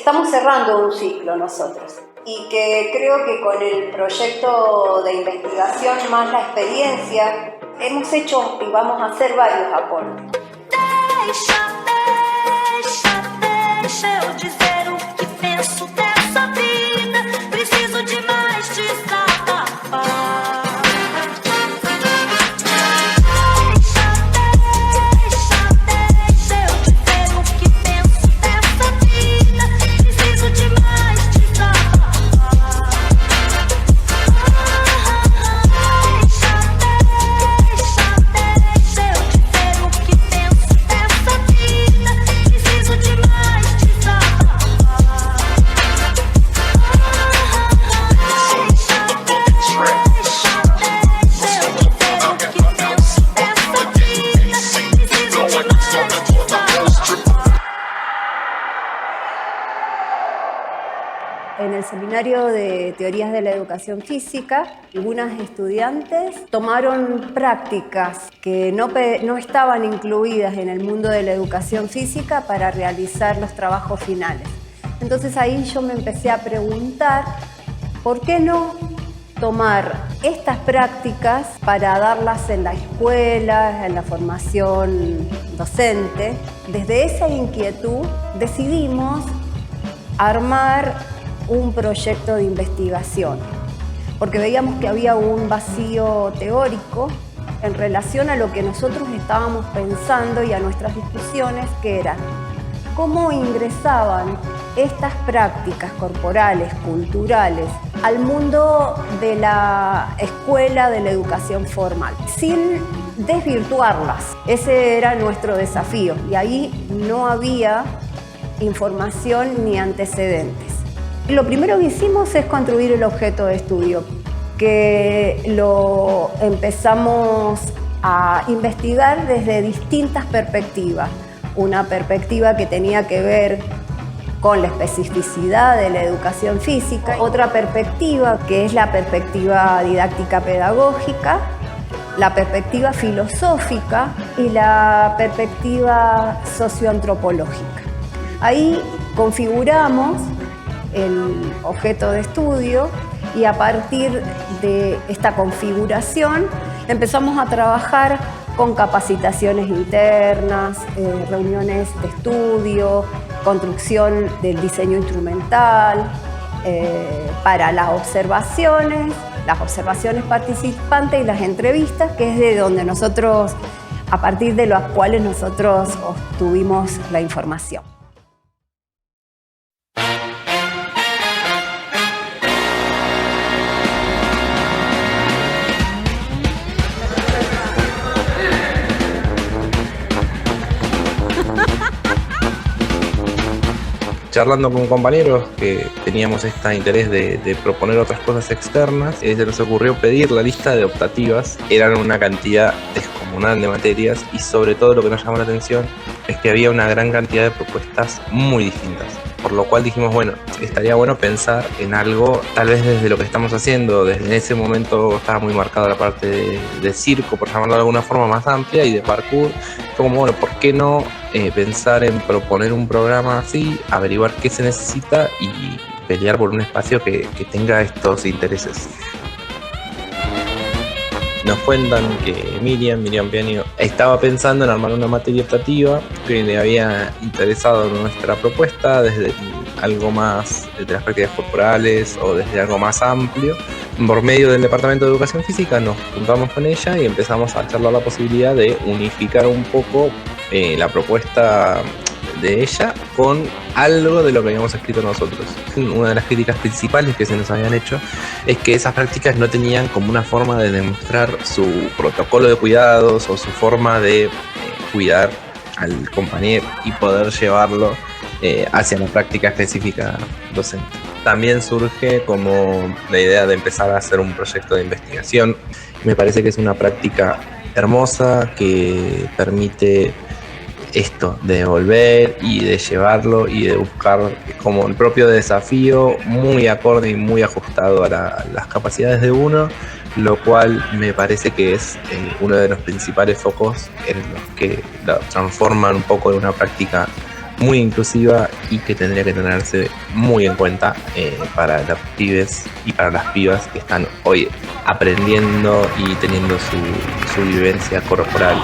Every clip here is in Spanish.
estamos cerrando un ciclo nosotros y que creo que con el proyecto de investigación más la experiencia hemos hecho y vamos a hacer varios aportes. Deixa eu dizer o que penso dessa vida. Preciso de mais desabafar. Deixa eu dizer o que penso dessa vida. Preciso de mais desabafar. Deixa eu dizer o que penso dessa vida. Preciso de mais En el seminario de teorías de la educación física, algunas estudiantes tomaron prácticas que no estaban incluidas en el mundo de la educación física para realizar los trabajos finales. Entonces ahí yo me empecé a preguntar, ¿por qué no tomar estas prácticas para darlas en la escuela, en la formación docente? Desde esa inquietud decidimos armar un proyecto de investigación, porque veíamos que había un vacío teórico en relación a lo que nosotros estábamos pensando y a nuestras discusiones, que era cómo ingresaban estas prácticas corporales, culturales, al mundo de la escuela, de la educación formal, sin desvirtuarlas. Ese era nuestro desafío y ahí no había información ni antecedentes. Lo primero que hicimos es construir el objeto de estudio, que lo empezamos a investigar desde distintas perspectivas. Una perspectiva que tenía que ver con la especificidad de la educación física, otra perspectiva que es la perspectiva didáctica pedagógica, la perspectiva filosófica y la perspectiva socioantropológica. Ahí configuramos el objeto de estudio y a partir de esta configuración empezamos a trabajar con capacitaciones internas, reuniones de estudio, construcción del diseño instrumental, para las observaciones participantes y las entrevistas, que es de donde nosotros, a partir de las cuales nosotros obtuvimos la información. Charlando con compañeros que teníamos este interés de proponer otras cosas externas, se nos ocurrió pedir la lista de optativas. Eran una cantidad descomunal de materias y sobre todo lo que nos llamó la atención es que había una gran cantidad de propuestas muy distintas. Por lo cual dijimos, bueno, estaría bueno pensar en algo, tal vez desde lo que estamos haciendo. Desde ese momento estaba muy marcada la parte de circo, por llamarlo de alguna forma más amplia, y de parkour. Fue como, bueno, ¿por qué no pensar en proponer un programa así, averiguar qué se necesita y pelear por un espacio que tenga estos intereses? Nos cuentan que Miriam Pianio estaba pensando en armar una materia optativa que le había interesado nuestra propuesta desde algo más de las prácticas corporales o desde algo más amplio. Por medio del Departamento de Educación Física nos juntamos con ella y empezamos a charlar la posibilidad de unificar un poco la propuesta de ella con algo de lo que habíamos escrito nosotros. Una de las críticas principales que se nos habían hecho es que esas prácticas no tenían como una forma de demostrar su protocolo de cuidados o su forma de cuidar al compañero y poder llevarlo hacia la práctica específica docente. También surge como la idea de empezar a hacer un proyecto de investigación. Me parece que es una práctica hermosa que permite esto, de volver y de llevarlo y de buscar como el propio desafío muy acorde y muy ajustado a las capacidades de uno, lo cual me parece que es uno de los principales focos en los que la transforman un poco en una práctica muy inclusiva y que tendría que tenerse muy en cuenta para los pibes y para las pibas que están hoy aprendiendo y teniendo su vivencia corporal.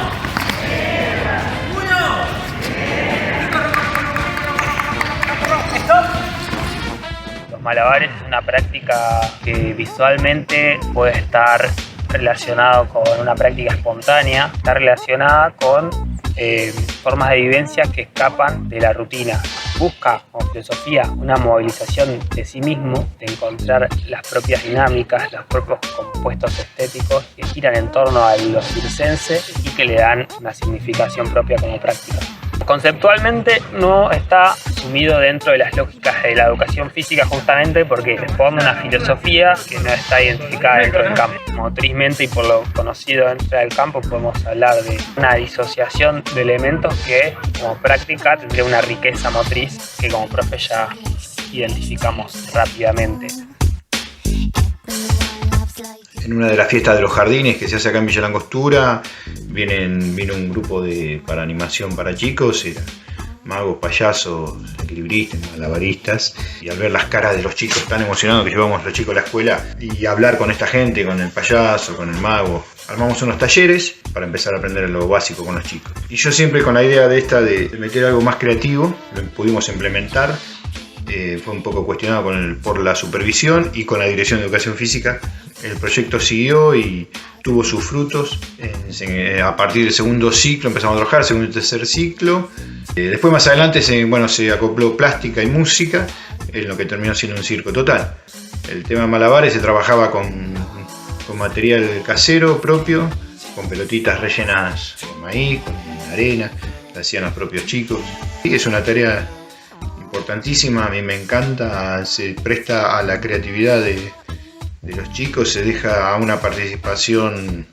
Los malabares es una práctica que visualmente puede estar relacionado con una práctica espontánea, está relacionada con formas de vivencia que escapan de la rutina. Busca, como filosofía, una movilización de sí mismo, de encontrar las propias dinámicas, los propios compuestos estéticos que giran en torno a lo circense y que le dan una significación propia como práctica. Conceptualmente no está sumido dentro de las lógicas de la educación física justamente porque responde a una filosofía que no está identificada dentro del campo. Motrizmente y por lo conocido dentro del campo podemos hablar de una disociación de elementos que como práctica tendría una riqueza motriz que como profe ya identificamos rápidamente. En una de las fiestas de los jardines que se hace acá en Villa Langostura, vino un grupo para animación para chicos, eran magos, payasos, equilibristas, malabaristas, y al ver las caras de los chicos tan emocionados que llevamos los chicos a la escuela y hablar con esta gente, con el payaso, con el mago, armamos unos talleres para empezar a aprender lo básico con los chicos. Y yo siempre con la idea de meter algo más creativo, lo pudimos implementar. Fue un poco cuestionado por la supervisión y con la Dirección de Educación Física. El proyecto siguió y tuvo sus frutos. A partir del segundo ciclo empezamos a trabajar, segundo y tercer ciclo. Después más adelante se acopló plástica y música, en lo que terminó siendo un circo total. El tema de malabares se trabajaba con material casero propio, con pelotitas rellenas con maíz, con arena, la hacían los propios chicos. Y es una tarea importantísima, a mí me encanta, se presta a la creatividad de los chicos, se deja a una participación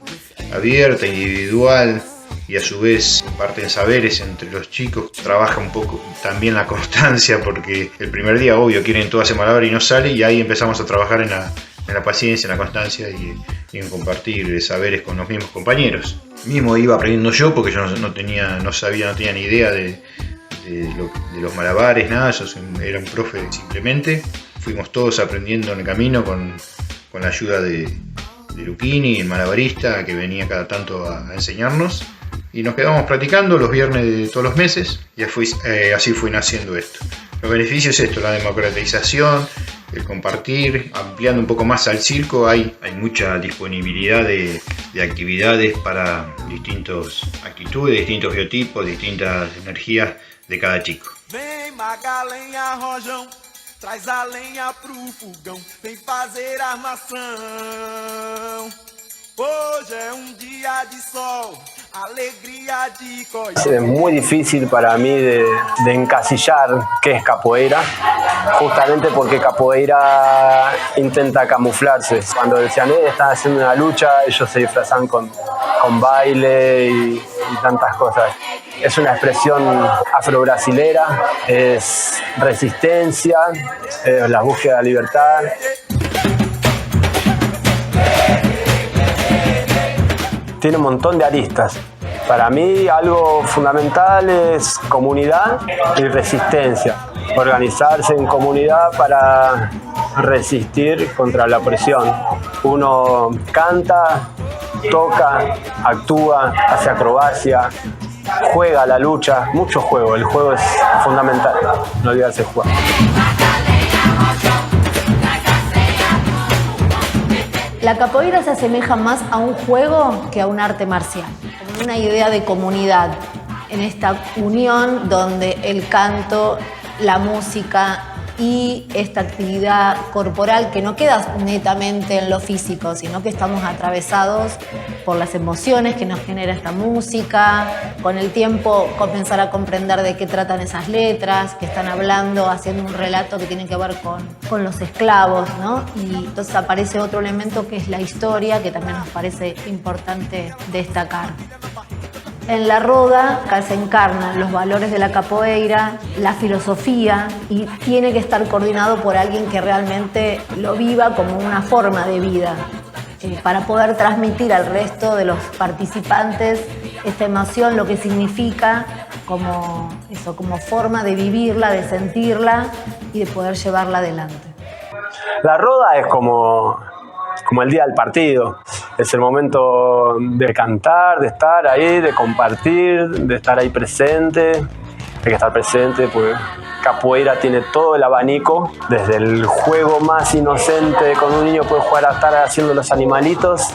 abierta, individual, y a su vez comparten saberes entre los chicos. Trabaja un poco también la constancia, porque el primer día, obvio, quieren todo hacer malabar y no sale, y ahí empezamos a trabajar en la paciencia, en la constancia y en compartir saberes con los mismos compañeros. Mismo iba aprendiendo yo, porque yo no tenía ni idea de los malabares, nada, yo era un profe simplemente. Fuimos todos aprendiendo en el camino con la ayuda de Luchini, el malabarista, que venía cada tanto a enseñarnos. Y nos quedamos practicando los viernes de todos los meses y así fue naciendo esto. Los beneficios es esto, la democratización, el compartir, ampliando un poco más al circo. Hay mucha disponibilidad de actividades para distintas actitudes, distintos biotipos, distintas energías de cada chico. Vem Magalenha Rojão, traz a lenha pro fogão, vem fazer armação. Hoje é día de sol, alegría de colla. Es muy difícil para mí de encasillar qué es capoeira, justamente porque capoeira intenta camuflarse. Cuando decían, están haciendo una lucha, ellos se disfrazan con baile y tantas cosas. Es una expresión afro-brasilera, es resistencia, es la búsqueda de libertad. Tiene un montón de aristas. Para mí algo fundamental es comunidad y resistencia. Organizarse en comunidad para resistir contra la opresión. Uno canta, toca, actúa, hace acrobacia, juega la lucha, mucho juego. El juego es fundamental, no olvidarse de jugar. La capoeira se asemeja más a un juego que a un arte marcial, como una idea de comunidad, en esta unión donde el canto, la música y esta actividad corporal que no queda netamente en lo físico, sino que estamos atravesados por las emociones que nos genera esta música, con el tiempo comenzar a comprender de qué tratan esas letras, que están hablando, haciendo un relato que tiene que ver con los esclavos, ¿no? Y entonces aparece otro elemento que es la historia, que también nos parece importante destacar. En la roda se encarnan los valores de la capoeira, la filosofía, y tiene que estar coordinado por alguien que realmente lo viva como una forma de vida, para poder transmitir al resto de los participantes esta emoción, lo que significa, como forma de vivirla, de sentirla y de poder llevarla adelante. La roda es como el día del partido. Es el momento de cantar, de estar ahí, de compartir, de estar ahí presente. Hay que estar presente, pues capoeira tiene todo el abanico, desde el juego más inocente con un niño puede jugar a estar haciendo los animalitos,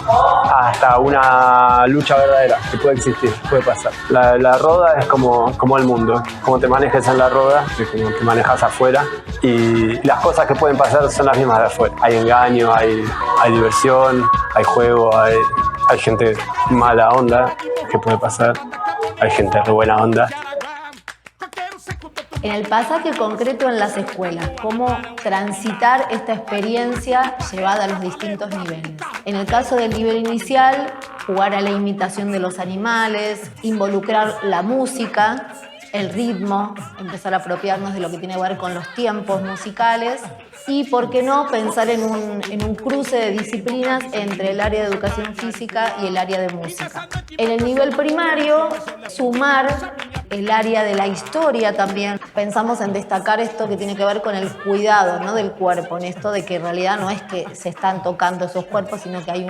hasta una lucha verdadera que puede existir, puede pasar. La roda es como el mundo, cómo te manejes en la roda, es como te manejas afuera, y las cosas que pueden pasar son las mismas de afuera. Hay engaño, hay diversión, hay juego, hay gente mala onda que puede pasar, hay gente de buena onda. En el pasaje concreto en las escuelas, cómo transitar esta experiencia llevada a los distintos niveles. En el caso del nivel inicial, jugar a la imitación de los animales, involucrar la música, el ritmo, empezar a apropiarnos de lo que tiene que ver con los tiempos musicales y, ¿por qué no?, pensar en un cruce de disciplinas entre el área de educación física y el área de música. En el nivel primario, sumar el área de la historia también. Pensamos en destacar esto que tiene que ver con el cuidado, ¿no?, del cuerpo, en esto de que en realidad no es que se están tocando esos cuerpos, sino que hay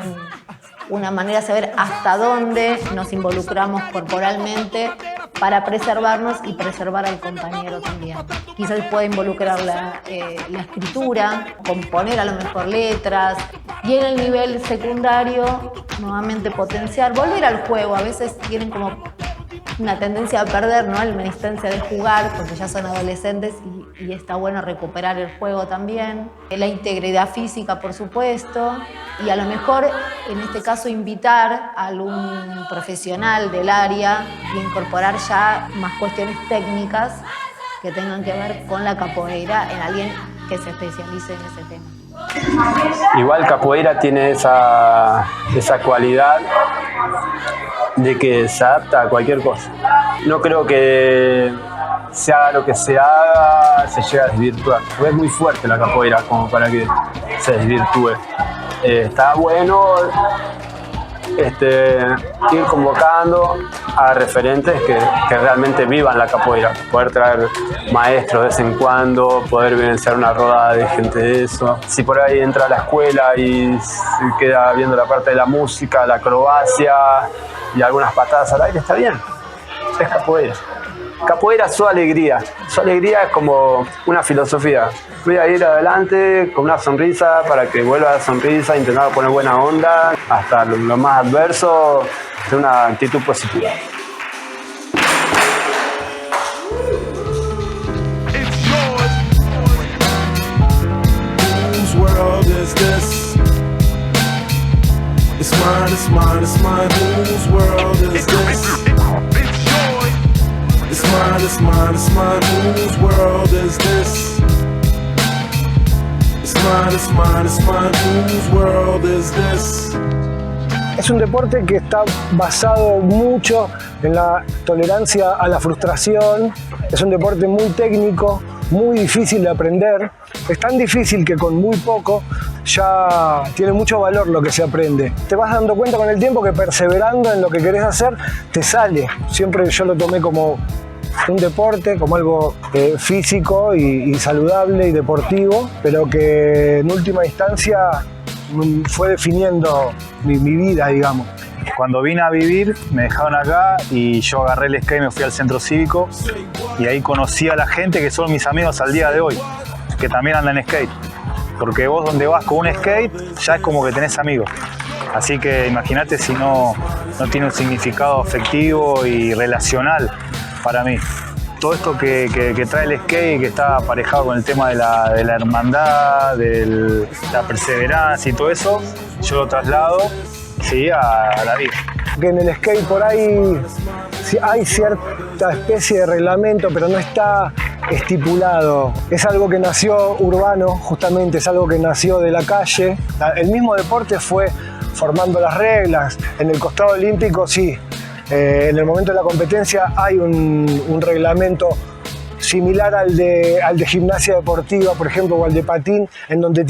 una manera de saber hasta dónde nos involucramos corporalmente para preservarnos y preservar al compañero también. Quizás puede involucrar la escritura, componer a lo mejor letras, y en el nivel secundario nuevamente potenciar, volver al juego. A veces tienen como una tendencia a perder, ¿no?, la instancia de jugar porque ya son adolescentes y está bueno recuperar el juego también. La integridad física, por supuesto, y a lo mejor en este caso invitar a algún profesional del área y incorporar ya más cuestiones técnicas que tengan que ver con la capoeira en alguien que se especialice en ese tema. Igual capoeira tiene esa cualidad de que se adapta a cualquier cosa. No creo que se haga lo que se haga, se llegue a desvirtuar. Es muy fuerte la capoeira como para que se desvirtúe. Está bueno ir convocando a referentes que realmente vivan la capoeira, poder traer maestros de vez en cuando, poder vivenciar una rodada de gente de eso. Si por ahí entra a la escuela y se queda viendo la parte de la música, la acrobacia y algunas patadas al aire, está bien, es capoeira. Capoeira es su alegría es como una filosofía. Voy a ir adelante con una sonrisa para que vuelva la sonrisa, intentar poner buena onda, hasta lo más adverso, de una actitud positiva. Whose world is this? It's mine, it's mine, it's mine. Whose world is this? It's mine, it's mine, it's mine. Whose world is this? It's mine, it's mine, it's mine. Whose world is this? Es un deporte que está basado mucho en la tolerancia a la frustración. Es un deporte muy técnico, muy difícil de aprender. Es tan difícil que con muy poco ya tiene mucho valor lo que se aprende. Te vas dando cuenta con el tiempo que perseverando en lo que querés hacer, te sale. Siempre yo lo tomé como un deporte, como algo físico y saludable y deportivo, pero que en última instancia fue definiendo mi vida, digamos. Cuando vine a vivir, me dejaron acá y yo agarré el skate y me fui al centro cívico y ahí conocí a la gente que son mis amigos al día de hoy, que también andan en skate. Porque vos donde vas con un skate ya es como que tenés amigos. Así que imagínate si no tiene un significado afectivo y relacional para mí. Todo esto que trae el skate, que está aparejado con el tema de la hermandad, de la perseverancia y todo eso, yo lo traslado, sí, a la vida. Que en el skate por ahí hay cierta especie de reglamento, pero no está estipulado. Es algo que nació urbano, justamente, es algo que nació de la calle. El mismo deporte fue formando las reglas. En el costado olímpico, sí. En el momento de la competencia hay un reglamento similar al de gimnasia deportiva, por ejemplo, o al de patín, en donde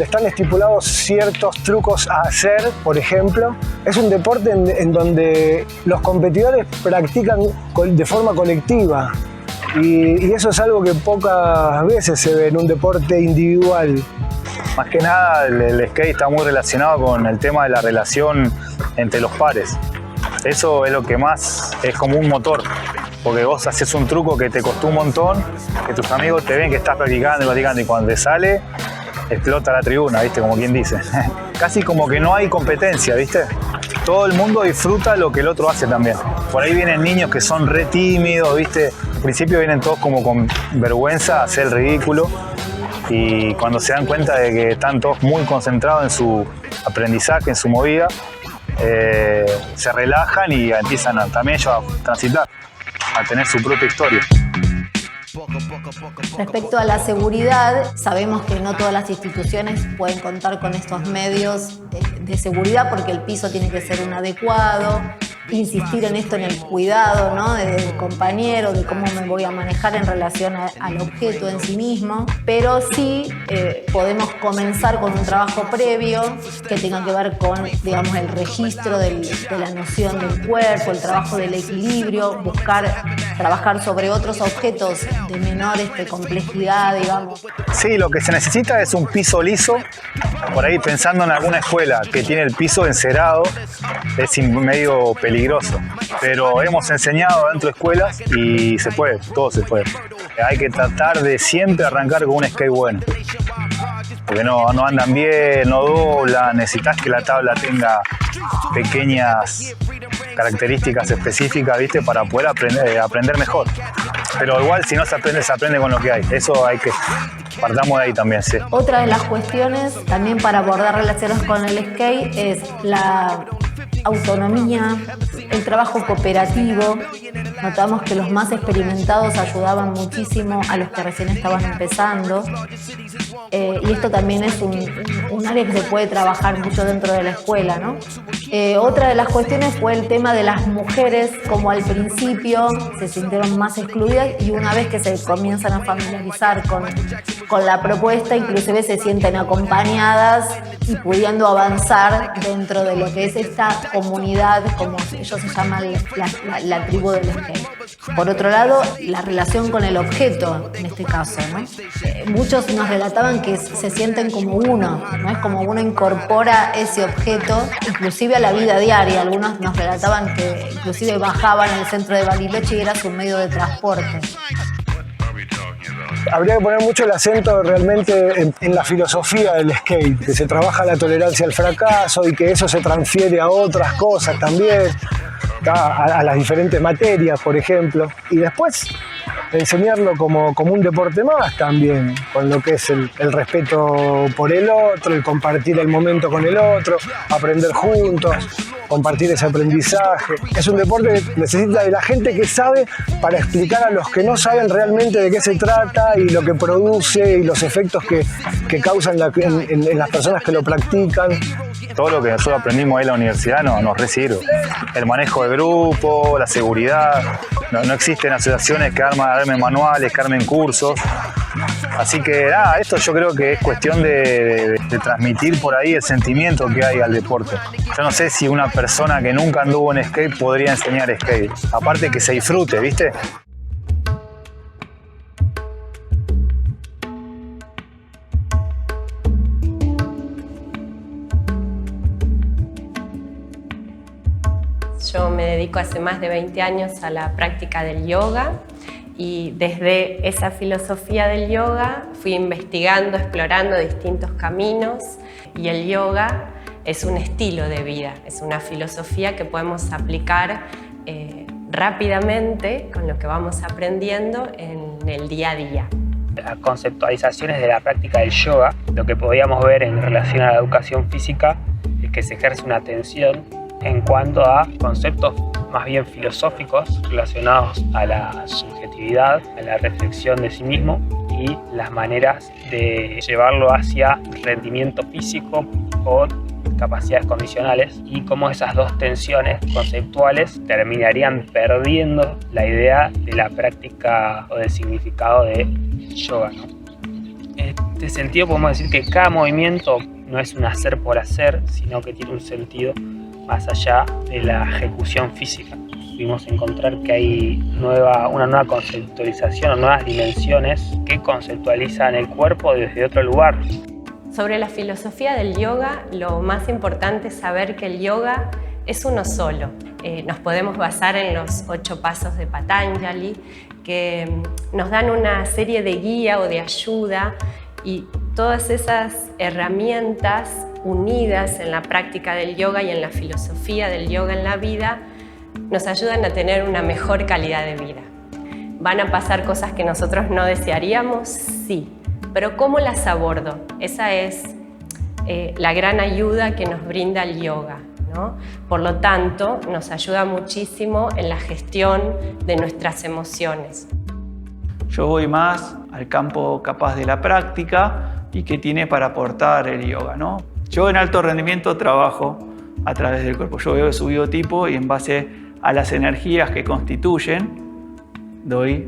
están estipulados ciertos trucos a hacer, por ejemplo. Es un deporte en donde los competidores practican de forma colectiva y eso es algo que pocas veces se ve en un deporte individual. Más que nada el skate está muy relacionado con el tema de la relación entre los pares. Eso es lo que más es como un motor, porque vos haces un truco que te costó un montón, que tus amigos te ven que estás practicando y cuando te sale explota la tribuna, ¿viste? Como quien dice. Casi como que no hay competencia, ¿viste? Todo el mundo disfruta lo que el otro hace también. Por ahí vienen niños que son re tímidos, ¿viste? Al principio vienen todos como con vergüenza a hacer el ridículo y cuando se dan cuenta de que están todos muy concentrados en su aprendizaje, en su movida, se relajan y empiezan también ellos a transitar, a tener su propia historia. Respecto a la seguridad, sabemos que no todas las instituciones pueden contar con estos medios de seguridad porque el piso tiene que ser un adecuado. Insistir en esto, en el cuidado, ¿no? Del compañero, de cómo me voy a manejar en relación al objeto en sí mismo, pero sí podemos comenzar con un trabajo previo que tenga que ver con, digamos, el registro de la noción del cuerpo, el trabajo del equilibrio, trabajar sobre otros objetos de menor complejidad, digamos. Sí, lo que se necesita es un piso liso. Por ahí pensando en alguna escuela que tiene el piso encerado, es medio peligroso. Pero hemos enseñado dentro de escuelas y se puede, todo se puede. Hay que tratar de siempre arrancar con un skate bueno. Porque no andan bien, no doblan, necesitas que la tabla tenga pequeñas características específicas, ¿viste? Para poder aprender mejor. Pero igual si no se aprende con lo que hay. Eso partamos de ahí también, sí. Otra de las cuestiones también para abordar relaciones con el skate es la autonomía, el trabajo cooperativo. Notamos que los más experimentados ayudaban muchísimo a los que recién estaban empezando. Y esto también es un área que se puede trabajar mucho dentro de la escuela, ¿no? Otra de las cuestiones fue el tema de las mujeres, como al principio se sintieron más excluidas y una vez que se comienzan a familiarizar con la propuesta, inclusive se sienten acompañadas y pudiendo avanzar dentro de lo que es esta comunidad, como ellos se llaman la tribu del skate. Por otro lado, la relación con el objeto, en este caso, ¿no? Muchos nos relataban que se sienten como uno, ¿no? Es como uno incorpora ese objeto, inclusive a la vida diaria. Algunos nos relataban que inclusive bajaban al centro de Bariloche y era su medio de transporte. Habría que poner mucho el acento realmente en la filosofía del skate, que se trabaja la tolerancia al fracaso y que eso se transfiere a otras cosas también, a las diferentes materias, por ejemplo. Y después enseñarlo como un deporte más también, con lo que es el respeto por el otro, el compartir el momento con el otro, aprender juntos, compartir ese aprendizaje. Es un deporte que necesita de la gente que sabe para explicar a los que no saben realmente de qué se trata y lo que produce y los efectos que causan en las personas que lo practican. Todo lo que nosotros aprendimos ahí en la universidad nos resirve. El manejo de grupo, la seguridad. No existen asociaciones que armen manuales, que armen cursos. Así que nada, esto yo creo que es cuestión de transmitir por ahí el sentimiento que hay al deporte. Yo no sé si una persona que nunca anduvo en skate podría enseñar skate. Aparte que se disfrute, ¿viste? Yo me dedico hace más de 20 años a la práctica del yoga y desde esa filosofía del yoga fui investigando, explorando distintos caminos y el yoga es un estilo de vida, es una filosofía que podemos aplicar rápidamente con lo que vamos aprendiendo en el día a día. Las conceptualizaciones de la práctica del yoga, lo que podíamos ver en relación a la educación física es que se ejerce una atención en cuanto a conceptos más bien filosóficos relacionados a la subjetividad, a la reflexión de sí mismo y las maneras de llevarlo hacia rendimiento físico o capacidades condicionales y cómo esas dos tensiones conceptuales terminarían perdiendo la idea de la práctica o del significado de yoga, ¿no? En este sentido podemos decir que cada movimiento no es un hacer por hacer, sino que tiene un sentido más allá de la ejecución física. Pudimos encontrar que hay una nueva conceptualización o nuevas dimensiones que conceptualizan el cuerpo desde otro lugar. Sobre la filosofía del yoga, lo más importante es saber que el yoga es uno solo. Nos podemos basar en los 8 pasos de Patanjali, que nos dan una serie de guía o de ayuda, y todas esas herramientas unidas en la práctica del yoga y en la filosofía del yoga en la vida nos ayudan a tener una mejor calidad de vida. ¿Van a pasar cosas que nosotros no desearíamos? Sí. Pero ¿cómo las abordo? Esa es la gran ayuda que nos brinda el yoga, ¿no? Por lo tanto, nos ayuda muchísimo en la gestión de nuestras emociones. Yo voy más al campo capaz de la práctica y qué tiene para aportar el yoga, ¿no? Yo en alto rendimiento trabajo a través del cuerpo. Yo veo su biotipo y en base a las energías que constituyen, doy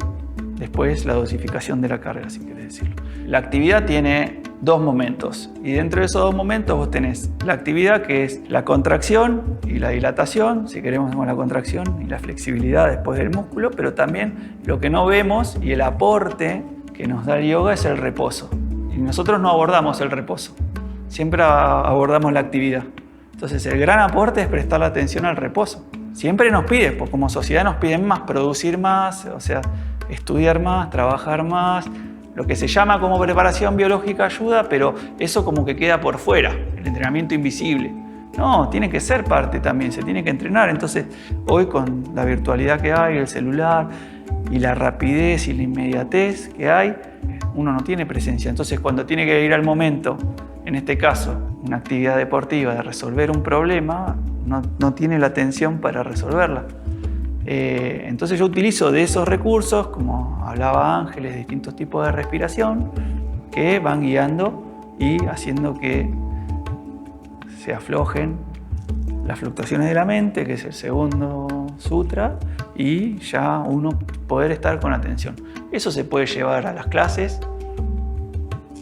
después la dosificación de la carga, si querés decirlo. La actividad tiene 2 momentos y dentro de esos 2 momentos vos tenés la actividad que es la contracción y la dilatación, si queremos la contracción y la flexibilidad después del músculo, pero también lo que no vemos y el aporte que nos da el yoga es el reposo. Y nosotros no abordamos el reposo, siempre abordamos la actividad. Entonces el gran aporte es prestar la atención al reposo. Siempre nos pide, pues como sociedad nos piden más, producir más, o sea, estudiar más, trabajar más. Lo que se llama como preparación biológica ayuda, pero eso como que queda por fuera, el entrenamiento invisible. No, tiene que ser parte también, se tiene que entrenar. Entonces, hoy con la virtualidad que hay, el celular y la rapidez y la inmediatez que hay, uno no tiene presencia. Entonces, cuando tiene que ir al momento, en este caso, una actividad deportiva de resolver un problema, no tiene la atención para resolverla. Entonces yo utilizo de esos recursos, como hablaba Ángeles, distintos tipos de respiración que van guiando y haciendo que se aflojen las fluctuaciones de la mente, que es el segundo sutra, y ya uno poder estar con atención. Eso se puede llevar a las clases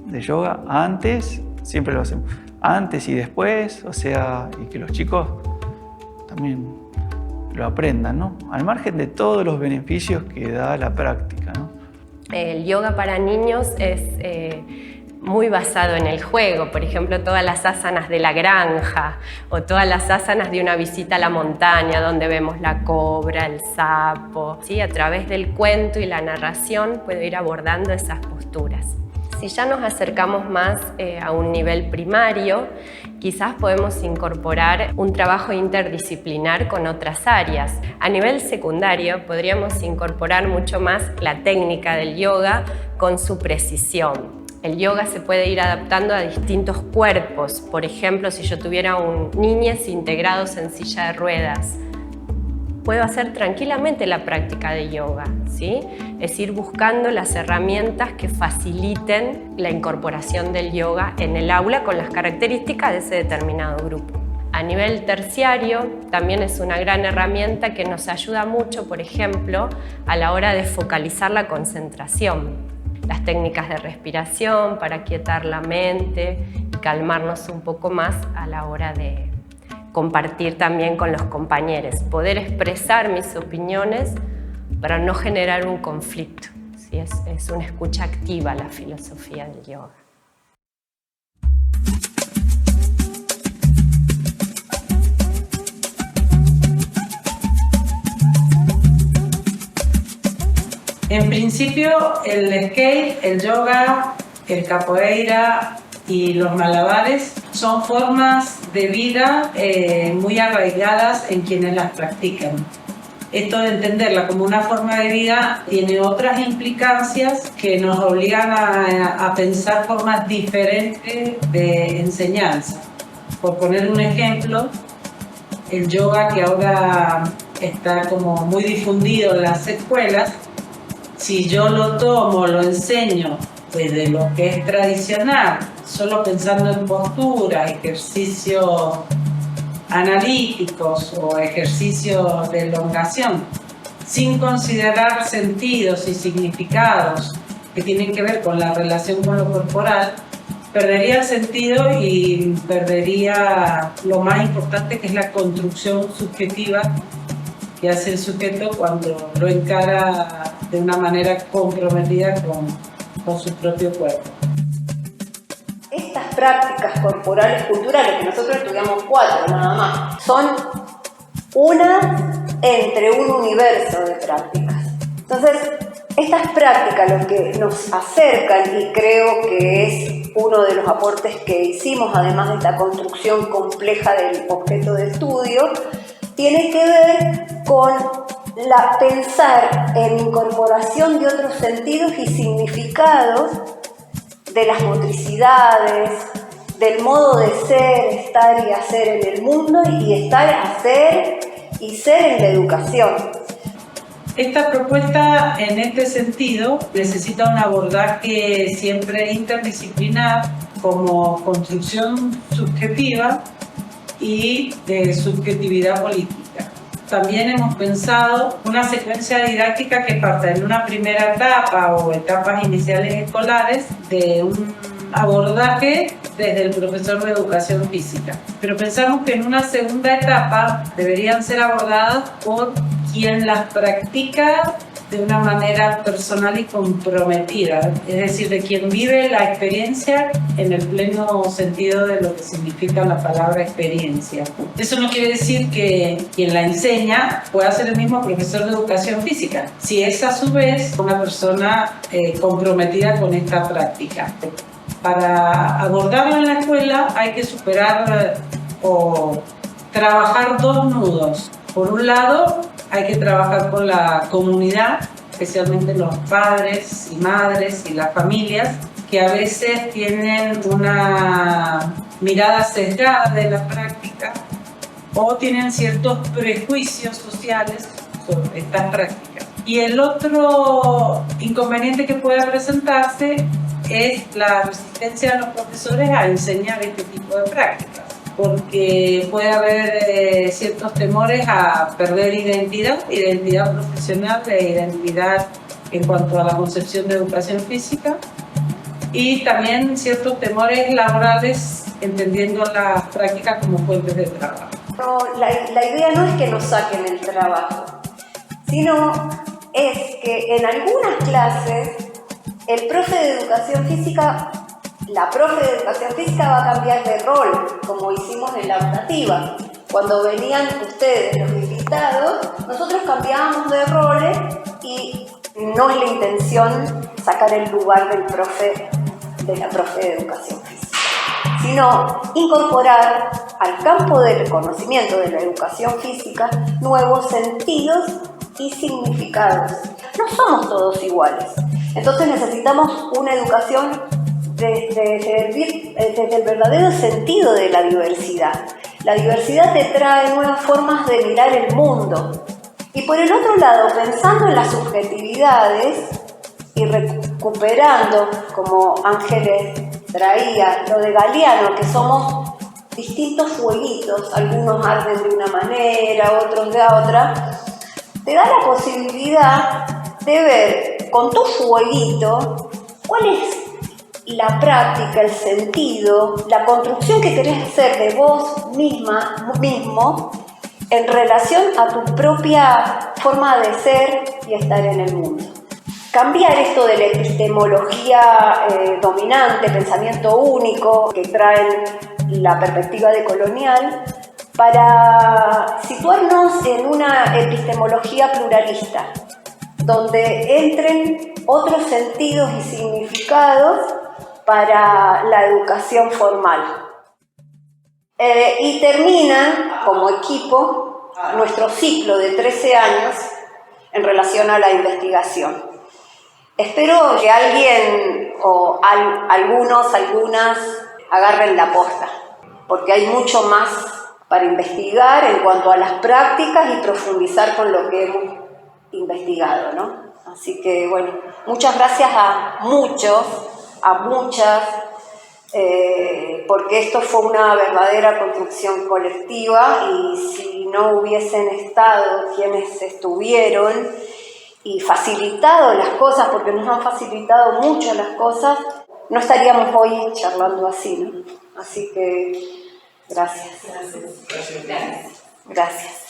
de yoga antes, siempre lo hacemos, antes y después, o sea, y que los chicos también lo aprendan, ¿no? Al margen de todos los beneficios que da la práctica, ¿no? El yoga para niños es muy basado en el juego. Por ejemplo, todas las asanas de la granja o todas las asanas de una visita a la montaña donde vemos la cobra, el sapo. ¿Sí? A través del cuento y la narración puedo ir abordando esas posturas. Si ya nos acercamos más a un nivel primario, quizás podemos incorporar un trabajo interdisciplinar con otras áreas. A nivel secundario podríamos incorporar mucho más la técnica del yoga con su precisión. El yoga se puede ir adaptando a distintos cuerpos. Por ejemplo, si yo tuviera niños integrados en silla de ruedas, puedo hacer tranquilamente la práctica de yoga, ¿sí? Es ir buscando las herramientas que faciliten la incorporación del yoga en el aula con las características de ese determinado grupo. A nivel terciario también es una gran herramienta que nos ayuda mucho, por ejemplo, a la hora de focalizar la concentración. Las técnicas de respiración para quietar la mente y calmarnos un poco más a la hora de compartir también con los compañeros, poder expresar mis opiniones para no generar un conflicto. ¿Sí? Es una escucha activa la filosofía del yoga. En principio, el skate, el yoga, el capoeira y los malabares son formas de vida muy arraigadas en quienes las practican. Esto de entenderla como una forma de vida tiene otras implicancias que nos obligan a pensar formas diferentes de enseñanza. Por poner un ejemplo, el yoga, que ahora está como muy difundido en las escuelas, si yo lo tomo, lo enseño de lo que es tradicional, solo pensando en postura, ejercicios analíticos o ejercicios de elongación, sin considerar sentidos y significados que tienen que ver con la relación con lo corporal, perdería el sentido y perdería lo más importante, que es la construcción subjetiva que hace el sujeto cuando lo encara de una manera comprometida con su propio cuerpo. Estas prácticas corporales culturales, que nosotros estudiamos 4 nada más, son una entre un universo de prácticas. Entonces, estas prácticas lo que nos acercan, y creo que es uno de los aportes que hicimos, además de esta construcción compleja del objeto de estudio, tiene que ver con pensar en incorporación de otros sentidos y significados de las motricidades, del modo de ser, estar y hacer en el mundo, y estar, hacer y ser en la educación. Esta propuesta, en este sentido, necesita un abordaje siempre interdisciplinar, como construcción subjetiva y de subjetividad política. También hemos pensado una secuencia didáctica que parta en una primera etapa o etapas iniciales escolares de un abordaje desde el profesor de educación física. Pero pensamos que en una segunda etapa deberían ser abordadas por quien las practica de una manera personal y comprometida, es decir, de quien vive la experiencia en el pleno sentido de lo que significa la palabra experiencia. Eso no quiere decir que quien la enseña pueda ser el mismo profesor de educación física, si es a su vez una persona comprometida con esta práctica. Para abordarlo en la escuela hay que superar o trabajar 2 nudos. Por un lado, hay que trabajar con la comunidad, especialmente los padres y madres y las familias, que a veces tienen una mirada sesgada de la práctica o tienen ciertos prejuicios sociales sobre estas prácticas. Y el otro inconveniente que puede presentarse es la resistencia de los profesores a enseñar este tipo de prácticas, porque puede haber ciertos temores a perder identidad profesional e identidad en cuanto a la concepción de educación física, y también ciertos temores laborales, entendiendo las prácticas como fuentes de trabajo. No, la idea no es que nos saquen el trabajo, sino es que en algunas clases el profe de educación física, la profe de educación física va a cambiar de rol, como hicimos en la optativa. Cuando venían ustedes, los invitados, nosotros cambiábamos de roles y no es la intención sacar el lugar del profe, de la profe de educación física, sino incorporar al campo del conocimiento de la educación física nuevos sentidos y significados. No somos todos iguales, entonces necesitamos una educación desde el verdadero sentido de la diversidad. La diversidad te trae nuevas formas de mirar el mundo. Y por el otro lado, pensando en las subjetividades y recuperando, como Ángeles traía, lo de Galeano, que somos distintos fueguitos, algunos arden de una manera, otros de otra, te da la posibilidad de ver con tu fueguito cuál es la práctica, el sentido, la construcción que querés hacer de vos mismo en relación a tu propia forma de ser y estar en el mundo. Cambiar esto de la epistemología dominante, pensamiento único, que traen la perspectiva decolonial, para situarnos en una epistemología pluralista, donde entren otros sentidos y significados para la educación formal. Y termina como equipo nuestro ciclo de 13 años en relación a la investigación. Espero que alguien o algunas agarren la posta, porque hay mucho más para investigar en cuanto a las prácticas y profundizar con lo que hemos investigado, ¿no? Así que, bueno, muchas gracias a muchos a muchas, porque esto fue una verdadera construcción colectiva y si no hubiesen estado quienes estuvieron y facilitado las cosas, porque nos han facilitado mucho las cosas, no estaríamos hoy charlando así, ¿no? Así que gracias. Gracias.